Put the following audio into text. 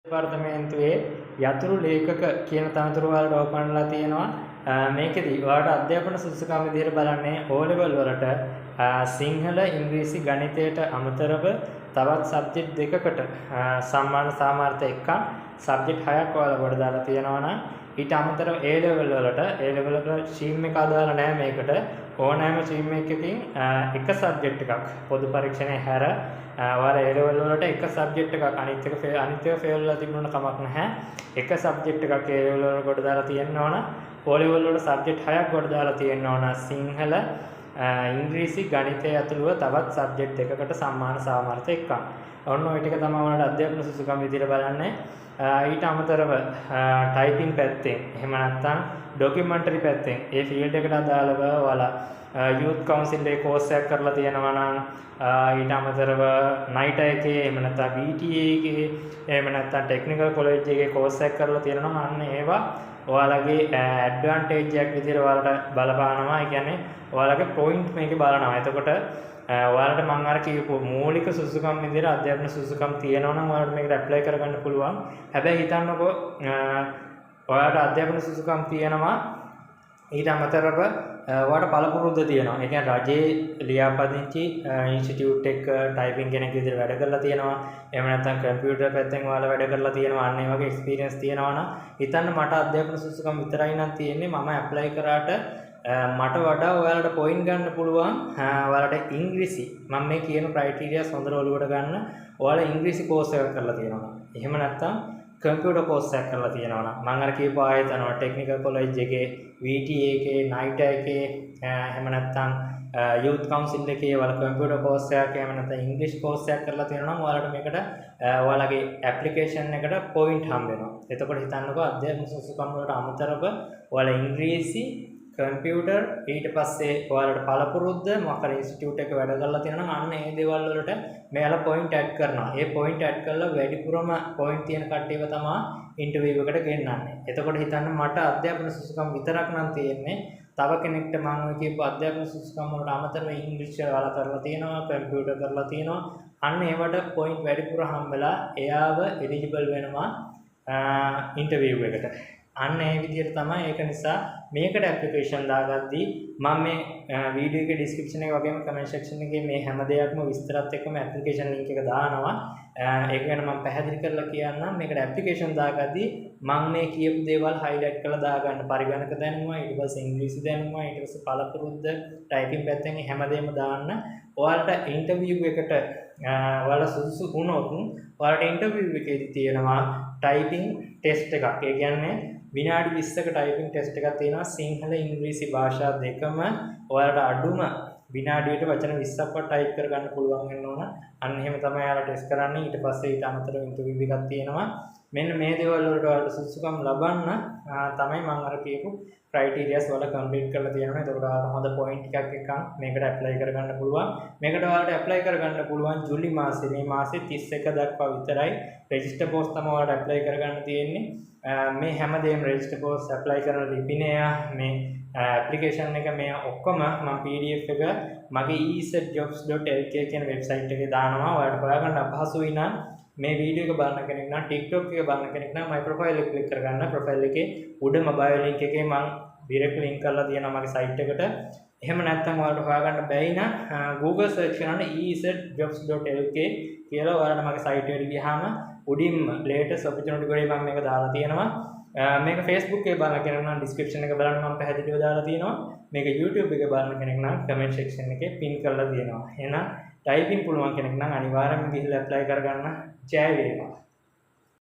දෙපාර්තමේන්තුවේ යතුරු ලේඛක කියන තනතුරු වලට ඕපන්ලා තියෙනවා. මේකෙදි ඔයාලට අධ්‍යාපන සුසුකම් විදිහට බලන්නේ O level වලට සිංහල ඉංග්‍රීසි ගණිතයට අමතරව තවත් සබ්ජෙක්ට් දෙකකට සම්මාන සාමාර්ථ එකක් සබ්ජෙක්ට් 6ක් ඔයාලා කොට දාලා තියෙනවා නම් ඊට අමතරව A level වලට A level වලට ස්ට්‍රීම් එක අදාළ නැහැ මේකට ඕනෑම ස්ට්‍රීම් එකකින් එක සබ්ජෙක්ට් එකක් පොදු පරීක්ෂණය හැර ඔයාලා A level වලට එක සබ්ජෙක්ට් එකක් අනිත් එක ෆේල් වෙලා තිබුණොත් කමක් නැහැ එක සබ්ජෙක්ට් එකක් A level වලට කොට දාලා තියෙන්න ඕන O level වලට සබ්ජෙක්ට් 6ක් කොට දාලා තියෙන්න ඕන සිංහල ඉංග්‍රීසි ගණිතය ඇතුළුව තවත් සබ්ජෙක්ට් එකකට සම්මාන සාමාර්ථ එකක්. ඔන්න ඔය ටික තමයි ඔයාලට අධ්‍යාපන සුසුකම් විදිහට බලන්නේ. ඊට අමතරව ටයිපින් පැත්තෙන් එහෙම නැත්නම් ඩොකියුමන්ටරි පැත්තෙන් ඒ ෆීල්ඩ් එකට අදාළව ඔයාලා යූත් කවුන්සිල් එකේ කෝස් එකක් කරලා තියෙනවා නම් ඊට අමතරව නයිට් එකේ එහෙම නැත්නම් BTA එකේ එහෙම නැත්නම් ටෙක්නිකල් කොලෙජ් එකේ කෝස් එකක් කරලා තියෙනවා නම් අන්න ඒවා ඔයාලගේ ඇඩ්වාන්ටේජ් එකක් විදිහට ඔයාලට බලපානවා. ඒ කියන්නේ ඔයාලගේ පොයින්ට් මේකේ බලනවා. එතකොට ඔයාලට මම අර කියපු මූලික සුසුකම් විදිහට අධ්‍යාපන සුසුකම් තියෙනවා නම් ඔයාලට මේකට ඇප්ලයි කරගන්න පුළුවන්. හැබැයි හිතන්නකෝ ඔයාලට අධ්‍යාපන සුසුකම් තියෙනවා ඊට අමතරව ඔයාලට පළපුරුද්ද තියෙනවා. ඒ කියන්නේ රජයේ ලියාපදිංචි ඉන්ස්ටිටියුට් එක ටයිපින් කෙනෙක් විදිහට වැඩ කරලා තියෙනවා. එහෙම නැත්නම් කම්පියුටර් පැත්තෙන් ඔයාලා වැඩ කරලා තියෙනවා. අන්න ඒ වගේ එක්ස්පීරියන්ස් තියෙනවා නම් හිතන්න මට අධ්‍යාපන සුසුකම් විතරයි නම් තියෙන්නේ. මම ඇප්ලයි කරාට මට වඩා ඔයාලට පොයින්ට් ගන්න පුළුවන්. ඔයාලට ඉංග්‍රීසි මම මේ කියන ක්‍රයිටීරියාස් හොඳට ඔලුවට ගන්න. ඔයාලා ඉංග්‍රීසි කෝස් එකක් කරලා තියෙනවා. එහෙම නැත්නම් කම්පියුටර් කෝස් එකක් කරලා තියෙනවා නම් මම අර කියපු ආයතන වල ටෙක්නිකල් කොලෙජ් එකේ VTA එකේ නයිට් එකේ එහෙම නැත්නම් යූත් කවුන්සිල් එකේ වල කම්පියුටර් කෝස් එකක් එහෙම නැත්නම් ඉංග්‍රීසි කෝස් එකක් කරලා තියෙනවා නම් ඔයාලට මේකට ඔයාලගේ ඇප්ලිකේෂන් එකට පොයින්ට් හම්බ වෙනවා. එතකොට හිතන්නකෝ අධ්‍යාපන සුසුකම් වලට අමතරව ඔයාලා ඉංග්‍රීසි කම්පියුටර් ඊට පස්සේ ඔයාලට පළපුරුද්ද මොකක් හරි ඉන්ස්ටිටියුට් එක වැඩ කරලා තියෙනවා නම් අන්න ඒ දේවල් වලට මෙයාලා පොයින්ට් ඇඩ් කරනවා. ඒ පොයින්ට් ඇඩ් කරලා වැඩිපුරම පොයින්ට් තියෙන කට්ටියව තමයි ඉන්ටර්විව් එකට ගෙන්නන්නේ. එතකොට හිතන්න මට අධ්‍යාපන සුසුකම් විතරක් නම් තියෙන්නේ. තව කෙනෙක්ට මම ඔය කියපු අධ්‍යාපන සුසුකම් වලට අමතරව ඉංග්‍රීසි ඔයාලා කරලා තියෙනවා, කම්පියුටර් කරලා තියෙනවා. අන්න ඒවට පොයින්ට් වැඩිපුර හම්බෙලා එයාව එලිජිබල් වෙනවා ඉන්ටර්විව් එකට. අන්න ඒ විදිහට තමයි. ඒක නිසා මේකට ඇප්ලිකේෂන් දාගද්දී මම මේ වීඩියෝ එකේ ඩිස්ක්‍රිප්ෂන් එකේ වගේම කමෙන්ට් සෙක්ෂන් එකේ මේ හැම දෙයක්ම විස්තරات එක්කම ඇප්ලිකේෂන් ලින්ක් එක දානවා. ඒක ගැන මම පැහැදිලි කරලා කියන්නම්. මේකට ඇප්ලිකේෂන් දාගද්දී මම මේ කියපු දේවල් highlight කරලා දාගන්න. පරිගණක දැනුම, ඊට පස්සේ ඉංග්‍රීසි දැනුම, ඊට පස්සේ පළපුරුද්ද, ටයිපින් පැත්තෙන් හැමදේම දාන්න. ඔයාලට ඉන්ටර්විව් එකට ඔයාලා සුදුසු වුණොත් ඔයාලට ඉන්ටර්විව් එකේදී තියෙනවා ටයිපින් ටෙස්ට් එකක්. ඒ කියන්නේ විනාඩි 20ක ටයිපින් ටෙස්ට් එකක් තියෙනවා. සිංහල ඉංග්‍රීසි භාෂා දෙකම ඔයාලට අඩුම විනාඩියට වචන 20ක්වත් ටයිප් කරගන්න පුළුවන් වෙන්න ඕන. අන්න එහෙම තමයි ඔයාලා ටෙස්ට් කරන්නේ. ඊට පස්සේ ඊට අමතරව ඉන්ටර්විව් එකක් තියෙනවා. මෙන්න මේ දේවල් වලට ඔයාලට සුසුකම් ලබන්න තමයි මම අර කියපු ක්‍රයිටීරියාස් වල කම්ප්ලීට් කරලා තියෙනවා. ඒකට ඔයාලට හොඳ පොයින්ට් එකක් එකක් මේකට ඇප්ලයි කරගන්න පුළුවන්. මේකට ඔයාලට ඇප්ලයි කරගන්න පුළුවන් ජූලි මාසේ මේ මාසේ 31 දක්වා විතරයි. රෙජිස්ටර් පෝස්ට් තමයි ඔයාලට ඇප්ලයි කරගන්න තියෙන්නේ. මේ හැමදේම රෙජිස්ටර් පෝස්ට් ඇප්ලයි කරන ලිපිනය මේ ඇප්ලිකේෂන් එක මේ ඔක්කොම මම PDF එක මගේ esetjobs.lk කියන වෙබ්සයිට් එකේ දානවා. ඔයාලට හොයාගන්න අපහසුයි නම් මේ වීඩියෝ එක බලන කෙනෙක් නම් TikTok එක බලන කෙනෙක් නම් my profile එක ක්ලික් කරගන්න. profile එකේ උඩම bio link එකේ මම direct link කරලා තියෙනවා මගේ site එකට. එහෙම නැත්නම් ඔයාලට හොයාගන්න බැයි නම් Google search කරන්න esetjobs.lk කියලා ඔයාලට මගේ site එකට ගියාම උඩින්ම latest opportunity ගොඩේ මම මේක දාලා තියෙනවා. මේක Facebook එකේ බලන කෙනෙක් නම් description එක බලන්න මම පැහැදිලිව දාලා තියෙනවා. මේක YouTube එකේ බලන කෙනෙක් නම් comment section එකේ pin කරලා තියෙනවා. එහෙනම් typing පුළුවන් කෙනෙක් නම් අනිවාර්යයෙන්ම ගිහිල්ලා apply කරගන්න. ජය වේවා.